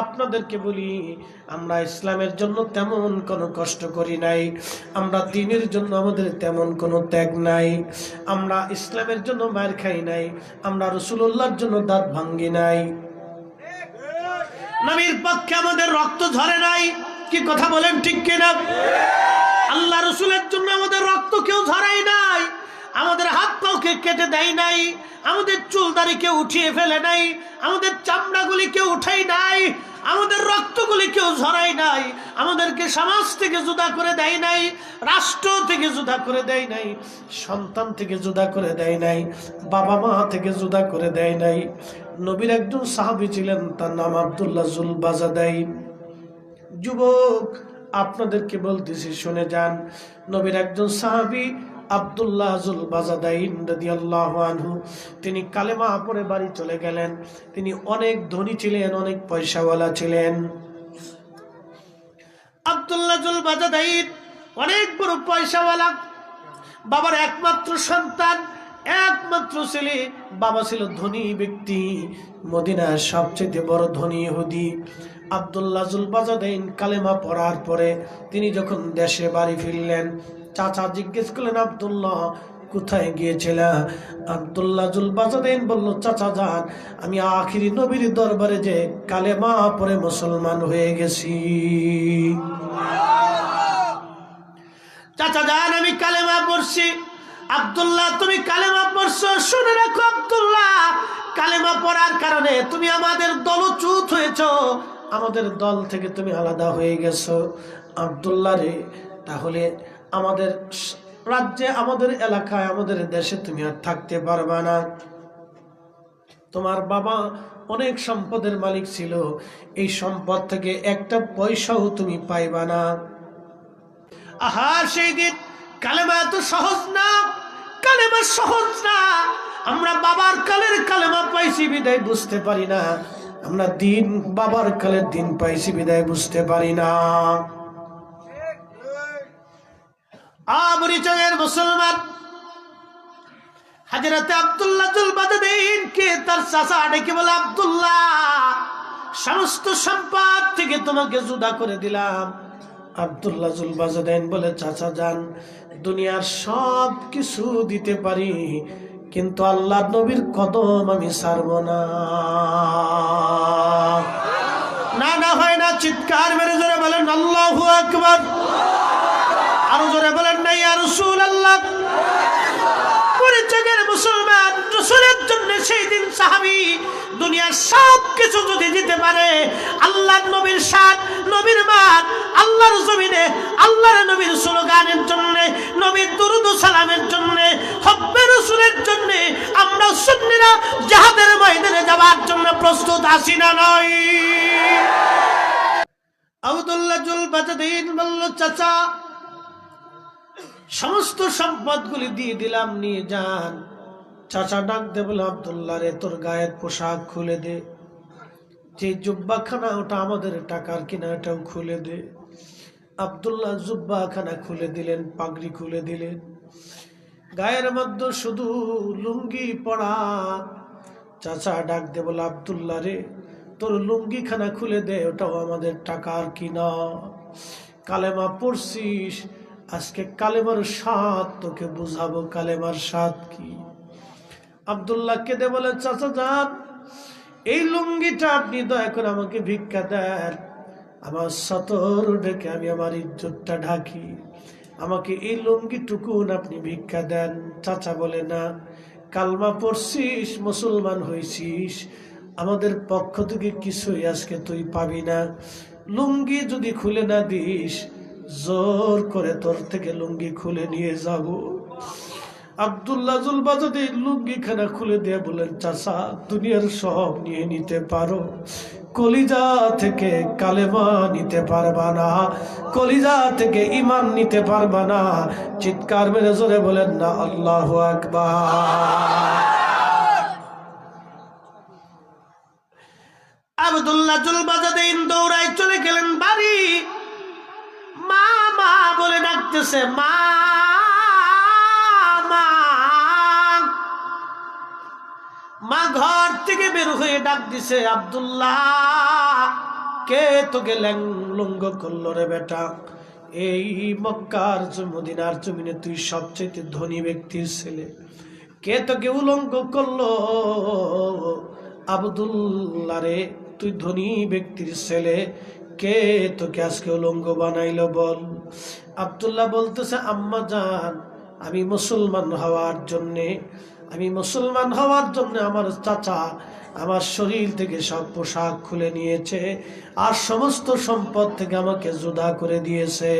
আপনাদেরকে বলি, আমরা ইসলামের জন্য তেমন কোনো কষ্ট করি নাই, আমরা দ্বীনের জন্য আমাদের তেমন কোনো ত্যাগ নাই, আমরা ইসলামের জন্য মার খাই নাই, আমরা রাসূলুল্লাহর জন্য দাঁত ভাঙ্গি নাই, নবীর পক্ষে আমাদের রক্ত ঝরে নাই। কি কথা বলেন ঠিক কিনা? আল্লাহ রাসূলের জন্য আমাদের রক্ত কেউ ঝরাই নাই, আমাদের হাত পাওকে কেটে দেয় নাই, আমাদের চুল দাড়ি কেউ উঠিয়ে ফেলে নাই, আমাদের চামড়াগুলি কেউ উঠাই নাই, আমাদের রক্তগুলি কেউ ঝরাই নাই, আমাদেরকে সমাজ থেকে জুদা করে দেয় নাই, রাষ্ট্র থেকে জুদা করে দেয় নাই, সন্তান থেকে জুদা করে দেয় নাই, বাবা মা থেকে জুদা করে দেয় নাই। নবীর একজন সাহাবী ছিলেন, তার নাম আব্দুল্লাহ জুল বাজাদাইন। যুবক, আপনাদেরকে বলতেছি, শুনে যান। নবীর একজন সাহাবী আব্দুল্লাহ জুল বাজাদাইন রাদিয়াল্লাহু আনহু, তিনি কালেমা পড়ে বাড়ি চলে গেলেন। তিনি অনেক ধনী ছিলেন, অনেক পয়সাওয়ালা ছিলেন। আব্দুল্লাহ জুল বাজাদাইন অনেক বড় পয়সাওয়ালা, বাবার একমাত্র সন্তান, একমাত্র ছেলে। বাবা ছিল ধনী ব্যক্তি, মদিনার সবচেয়ে বড় ধনী ইহুদি। আব্দুল্লাহ জুল বাজাদাইন কালেমা পড়ার পরে তিনি যখন দেশে বাড়ি ফিরলেন, চাচা জিজ্ঞেস করলেন, আব্দুল্লাহ কোথায় গিয়েছিলা? আব্দুল্লাহ জুল বাজাদাইন বলল, চাচা যান, আমি আখিরি নবীর দরবারে যে কালেমা পড়ে মুসলমান হয়ে গেছি। চাচা যান, আমি কালেমা পড়ছি। আব্দুল্লাহ, তুমি কালেমা পড়ছো, শুনে রাখো আব্দুল্লাহ, কালেমা পড়ার কারণে তুমি আমাদের দলচ্যুত হয়েছো, আমাদের দল থেকে তুমি আলাদা হয়ে গেছো। আব্দুল্লাহ রে, তাহলে আমাদের রাজ্যে, আমাদের এলাকায়, আমাদের দেশে তুমি আর থাকতে পারবা না। তোমার বাবা অনেক সম্পদের মালিক ছিল, এই সম্পদ থেকে একটা পয়সাও তুমি পাইবা না। আহা, সেই দিন কালেমা এত সহজ না, কালেমা সহজ না। আমরা বাবার কালের কালেমা পাইছি বিদায় বুঝতে পারি না, আমরা দিন, বাবার কালের দিন পাইছি বিদায় বুঝতে পারি না। পরিচয়ের মুসলমান হযরত আব্দুল্লাহ জুল বাজাদাইন কে তার চাচা ডেকে বলে, আব্দুল্লাহ, সমস্ত সম্পদ থেকে তোমাকে জুদা করে দিলাম। আব্দুল্লাহ জুল বাজাদাইন বলে, চাচা যান, দুনিয়ার সব কিছু দিতে পারি, কিন্তু আল্লাহ নবীর কদম আমি ছাড়ব না। না না, হয় না। চিৎকার মেরে জোরে বলেন আল্লাহু আকবার। আরো জোরে বলেন না ইয়া রাসূলুল্লাহ। পরিচয়ের মুসলমান, রাসূলের জন্য সেই দিন সাহাবী দুনিয়ার সব কিছু যদি দিতে পারে, আল্লাহর নবীর শান, নবীর মান, আল্লাহর জমিনে আল্লাহর নবীর স্লোগানের জন্য, নবীর দুরূদ ও সালামের জন্য, হব্বে রাসূলের জন্য আমরা সুন্নিরা জিহাদের ময়দানে যাওয়ার জন্য প্রস্তুত আছি না নই? আব্দুল্লাহ জুল বাজাদাইন বলল, চাচা, সমস্ত সম্পদগুলি দিয়ে দিলাম, নিয়ে যান। চাচা ডাক দে বলে, আব্দুল্লাহ রে, তোর গায়ের পোশাক খুলে দে, যে জুব্বাখানা ওটা আমাদের টাকার কিনা, এটাও খুলে দে। আব্দুল্লাহ জুব্বাখানা খুলে দিলেন, পাগড়ি খুলে দিলেন, গায়ের মধ্যে শুধু লুঙ্গি পরা। চাচা ডাক দে বলে, আব্দুল্লাহ রে, তোর লুঙ্গিখানা খুলে দে, ওটাও আমাদের টাকার কিনা। কালেমা পড়ছিস, আজকে কালেমার স্বাদ তোকে বুঝাবো, কালেমার স্বাদ কি। আব্দুল্লাহ কেঁদে বলে, চাচা যান, এই লুঙ্গিটা আপনি দয়া করে আমাকে ভিক্ষা দেন, আমার সতর ডেকে আমি আমার ইজ্জতটা ঢাকি, আমাকে এই লুঙ্গিটুকুন আপনি ভিক্ষা দেন। চাচা বলে, না, কালমা পড়ছিস, মুসলমান হয়েছিস, আমাদের পক্ষ থেকে কিছুই আজকে তুই পাবি না। লুঙ্গি যদি খুলে না দিস, জোর করে তোর থেকে লুঙ্গি খুলে নিয়ে যাব। আব্দুল্লাহ জুল বাজাদাইন লুঙ্গিখানা খুলে দিয়ে বলেন, চাচা, দুনিয়ার সব নিয়ে নিতে পারো, কলিজা থেকে কালেমা নিতে পারবা না, কলিজা থেকে ঈমান নিতে পারবা না। চিৎকার মেরে জোরে বলেন না আল্লাহু আকবার। আব্দুল্লাহ জুল বাজাদাইন দৌড়ায় চলে গেলেন বাড়ি। মা মা বলে ডাকতেছে, মা মা। মা ঘর থেকে বের হয়ে ডাক দিছে, আব্দুল্লাহ কে তোকে লঙ্গ করলো রে বেটা? এই মক্কার মদিনার জমিনে তুই সবচেয়ে ধনী ব্যক্তির ছেলে, কে তোকে উলঙ্গ করলো? আব্দুল্লাহ রে, তুই ধনী ব্যক্তির ছেলে, কে তোকে আজকে উলঙ্গ বানাইলো বল? আব্দুল্লাহ বলতেছে, আম্মা জান, আমি মুসলমান হওয়ার জন্যে আমার চাচা আমার শরীর থেকে সব পোশাক খুলে নিয়েছে আর সমস্ত সম্পদ থেকে আমাকে জুদা করে দিয়েছে।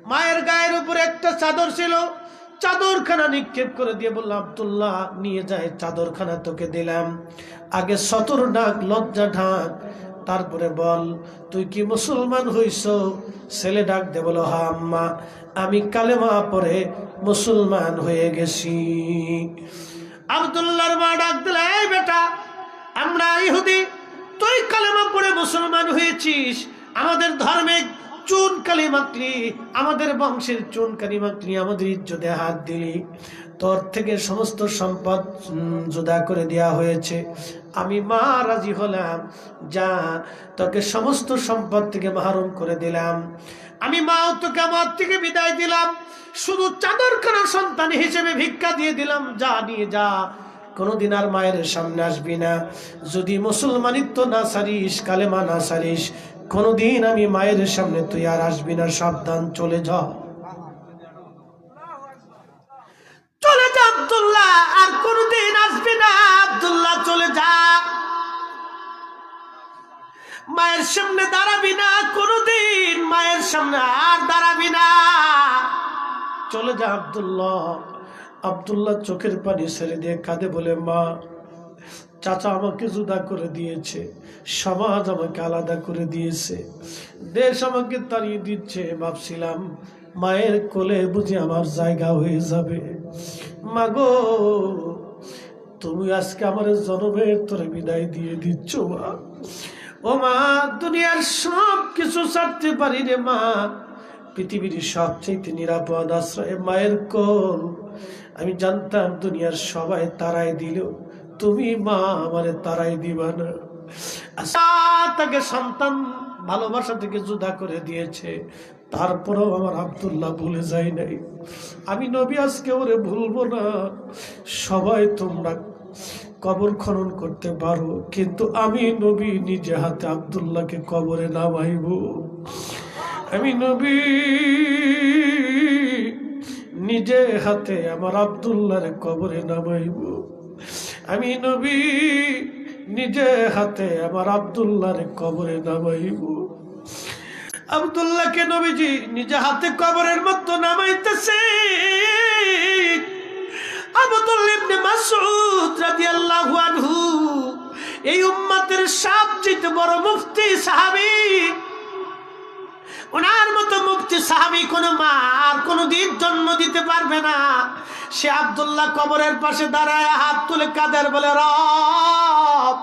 মায়ের গায়ের উপরে একটা চাদর ছিল, চাদরখানা নিক্ষেপ করে দিয়ে বলল, আব্দুল্লাহ নিয়ে যায়, চাদরখানা তোকে দিলাম, আগে সতর ঢাক, লজ্জা ঢাক, তারপরে বল তুই কি মুসলমান হইছ? ছেলে ডাক দে বলো, হ্যাঁ আম্মা, আমি কালেমা পড়ে মুসলমান হয়ে গেছি। আব্দুল্লাহর মা ডাক দিল, এই বেটা, আমরা ইহুদি, তুই কালেমা পড়ে মুসলমান হয়েছিস, আমাদের ধর্মে চুন কালি মাখলি, আমাদের বংশের চুন কালি মাখলি, আমাদের ইজ্জতে হাত দিলি, তোর থেকে সমস্ত সম্পদ জুদা করে দেয়া হয়েছে। আমি মা রাজি হলাম, যা, তোকে সমস্ত সম্পদ থেকে মাহরুম করে দিলাম, আমি মাও তোকে আমার থেকে বিদায় দিলাম, শুধু চাদরখানা সন্তান হিসেবে ভিক্ষা দিয়ে দিলাম, যা নিয়ে যা, কোনদিন আর মায়ের সামনে আসবি না, যদি মুসলমানিত্ব না সারিস, কালেমা না সারিস, কোনদিন আমি মায়ের সামনে তুই আর আসবি না, সাবধান, চলে যা, চলে যা আব্দুল্লাহ, আর কোনদিন আসবি না, আব্দুল্লাহ চলে যা, মায়ের সামনে দাঁড়াবি না, কোনদিন মায়ের সামনে আর দাঁড়াবি না, চলে যা আব্দুল্লাহ। আব্দুল্লাহ চোখের পানি ছেড়ে দিয়ে কাঁদে, বলে, মা, চাচা আমাকে জুদা করে দিয়েছে, সমাজ আমাকে আলাদা করে দিয়েছে, দেশ আমাকে তাড়িয়ে দিচ্ছে, ভাবছিলাম মায়ের কোলে বুঝি আমার জায়গা হয়ে যাবে, মাগো তুমি আজকে আমার জনমের তোরে বিদায় দিয়ে দিচ্ছ মা। ও মা, দুনিয়ার সব কিছু ছাড়তে পারি রে মা, পৃথিবীর সবচেয়ে নিরাপদ আশ্রয় মায়ের কোল। আমি জানতাম দুনিয়ার সবাই তারাই দিল, তুমি মা আমারে তারাই দিবা না। তাকে সন্তান ভালোবাসা থেকে জুদা করে দিয়েছে, তারপরেও আমার আব্দুল্লাহ ভুলে যায় নাই। আমি নবী আজকে ওরে ভুলবো না। সবাই তোমরা কবর খনন করতে পারো, কিন্তু আমি নবী নিজে হাতে আব্দুল্লাহকে কবরে নামাইব। আমি নবী নিজে হাতে আমার আব্দুল্লাহর কবরে নামাইব। আমি নবী নিজে হাতে আমার আব্দুল্লাহর কবরে নামাইব। আব্দুল্লাহকে নবীজি নিজে হাতে কবরের মধ্যে নামাইতেছে। আব্দুল্লাহ ইবনে মাসউদ রাদিয়াল্লাহু আনহু এই উম্মতের সবচেয়ে বড় মুফতি সাহাবী। ওনার মতো মুফতি সাহাবী কোনো মা আর কোনোদিন জন্ম দিতে পারবে না। সে আব্দুল্লাহ কবরের পাশে দাঁড়ায় হাত তুলে কাঁদের, বলে, রব,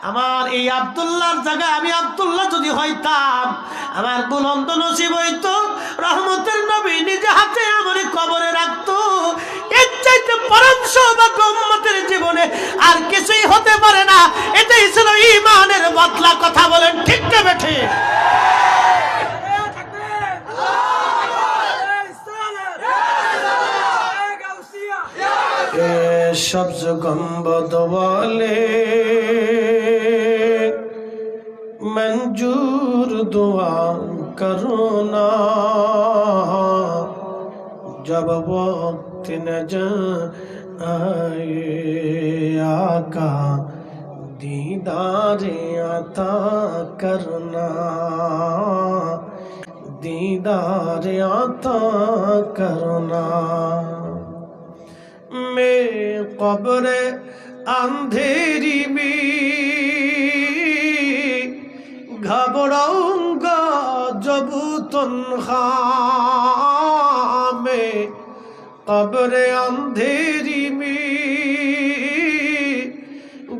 আমার এই আব্দুল্লাহর জায়গায় আমি আব্দুল্লাহ যদি হইতাম, আমার বুলন্দ নসিব হইতো, রহমতের নবী নিজে হাতে আমার কবরে রাখতো। এর চাইতে পরম সৌভাগ্য উম্মতের জীবনে আর কিছুই হতে পারে না। এটাই ছিল ঈমানের বদলা। কথা বলেন ঠিক না বেঠে? সবজ গম্বদ ওয়ালে मंजूर दुआ करो ना, जब वक्त न जाए आका दीदार आता करना, दीदार आता करना। मैं कब्र अंधेरी में घबराऊंगा जब तन्हा में, कब्र अंधेरी में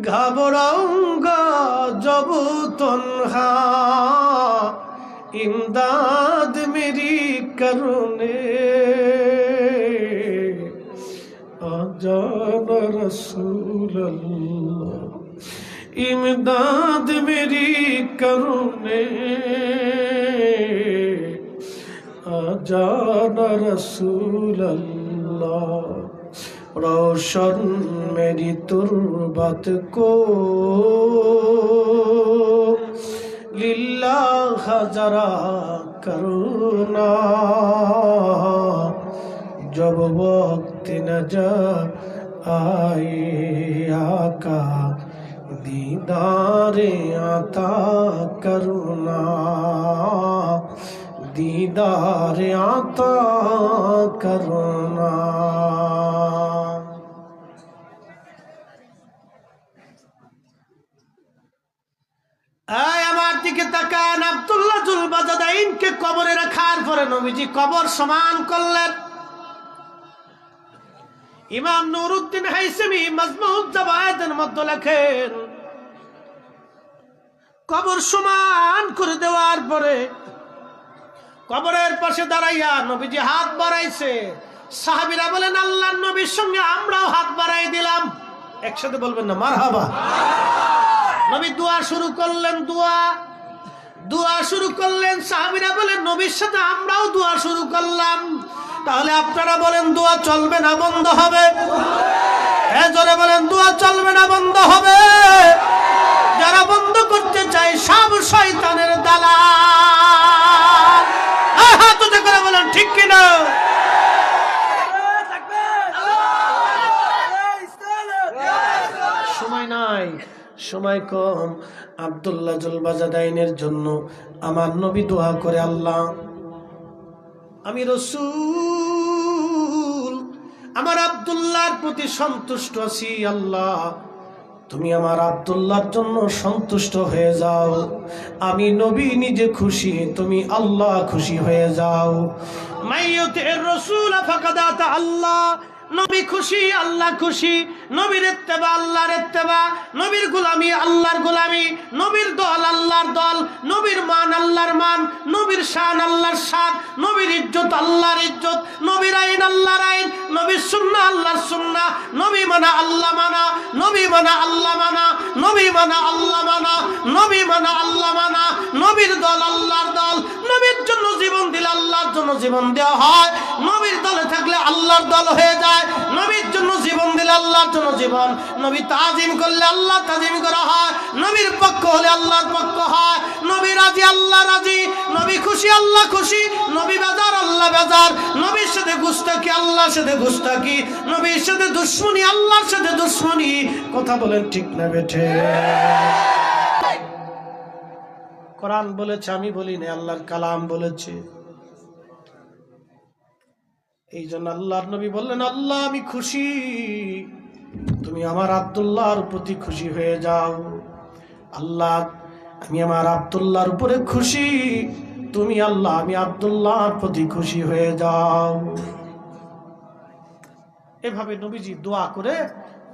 घबराऊंगा जब तन्हा, इमदाद मेरी करने आजाना रसूल अल्लाह, इमदाद मेरी करने आजाना रसूल अल्लाह रोशन मेरी तुर्बत को लिल्लाह जरा करुणा जब वक्त नजर आए आका दीदारे आता करुणा दीदारे आता करुणा। আমার দিকে তাকান। আব্দুল্লাহ জুল বাজাদাইনকে কবরে রাখার পরে নবীজি কবর সমান করলেন। ইমাম নুরউদ্দিন হাইসেমি মাজমুউজ জাওয়ায়েদের মধ্যে লেখেন, কবর সমান করে দেওয়ার পরে কবরের পাশে দাঁড়াইয়া নবীজি হাত বাড়াইছে। সাহাবীরা বলেন, আল্লাহর নবীর সঙ্গে আমরাও হাত বাড়াই দিলাম। একসাথে বলবেন না মারহাবা। নবী দোয়া শুরু করলেন, দোয়া শুরু করলেন। সাহাবীরা বলেন, নবীর সাথে আমরাও দোয়া শুরু করলাম। তাহলে আপনারা বলেন, দোয়া চলবে না বন্ধ হবে? হ্যাঁ, জোরে বলেন, দোয়া চলবে না বন্ধ হবে? যারা বন্ধ করতে চায় সব শয়তানের দালাল। হাত উঁচু করে বলেন ঠিক কিনা? সময় নাই, সময় কম। আব্দুল্লাহ জুল বাজাদাইনের জন্য আমার নবী দোয়া করে, আল্লাহ আমি রাসূল আমার আব্দুল্লাহর প্রতি সন্তুষ্ট আছি। আল্লাহ তুমি আমার আব্দুল্লাহর জন্য সন্তুষ্ট হয়ে যাও। আমি নবী নিজে খুশি, তুমি আল্লাহ খুশি হয়ে যাও। মাইয়ুতির রাসূল ফাকাদ আতা আল্লাহ। নবী খুশি, আল্লাহ খুশি। নবীর ইত্তেবা আল্লাহর ইত্তেবা, নবীর গোলামি আল্লাহর গোলামি, নবীর দল আল্লাহর দল, নবীর মান আল্লাহর মান, নবীর শান আল্লাহর শান, নবীর ইজ্জত আল্লাহর ইজ্জত, নবীর আইন আল্লাহর আইন, নবীর সুন্নাহ আল্লাহর সুন্নাহ। নবী মানা আল্লাহ মানা, নবী মানা আল্লাহ মানা, নবী মানা আল্লাহ মানা, নবী মানা আল্লাহ মানা। নবীর দল আল্লাহর দল, নবীর জন্য জীবন দিলে আল্লাহর জন্য জীবন দেওয়া হয়। নবীর দলে থাকলে আল্লাহর দল হয়ে যায়। নবীর জন্য জীবন দিলে আল্লাহর জন্য জীবন। নবী তাজিম করলে আল্লাহ তাজিম করা হয়। নবীর পক্ষ হলে আল্লাহর পক্ষ হয়। নবী রাজি আল্লাহ রাজি, নবী খুশি আল্লাহ খুশি, নবী বেজার আল্লাহ বেজার। নবীর সাথে গুস্তাকি আল্লাহর সাথে গুস্তাকি, নবীর সাথে দুশ্মনী আল্লাহর সাথে দুশ্মনী। কথা বলেন ঠিক না বেঠে? কোরআন বলেছে, আমি বলি না, আল্লাহর কালাম বলেছে। এই জন্য আল্লাহর নবী বললেন, আল্লাহ আমি খুশি, তুমি আমার আব্দুল্লাহর প্রতি খুশি হয়ে যাও। আল্লাহ আমি আমার আব্দুল্লাহর উপরে খুশি, তুমি আল্লাহ আমি আব্দুল্লাহর প্রতি খুশি হয়ে যাও। এভাবে নবীজি দোয়া করে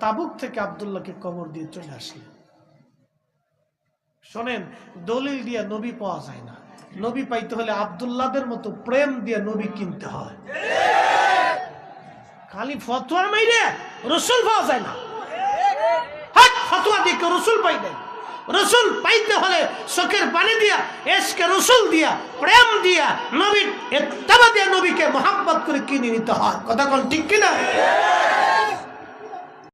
তাবুক থেকে আব্দুল্লাহকে কবর দিয়ে চলে আসলেন। শোনেন, দলিল দিয়ে নবী পাওয়া যায় না। নবী পাইতে হলে আব্দুল্লাহদের মতো প্রেম দিয়ে নবী কিনতে হয়। খালি ফতোয়া মাইরে রসুল পাওয়া যায় না। ফতোয়া দিয়ে কেউ রসুল পাই নাই। রসুল পাইতে হলে চোখের পানি দিয়া, এসকে রসুল দিয়া, প্রেম দিয়া, নবীর ইত্তেবা দিয়ে নবীকে মহব্বত করে কিনে নিতে হয়। কথা কোন ঠিক কিনা?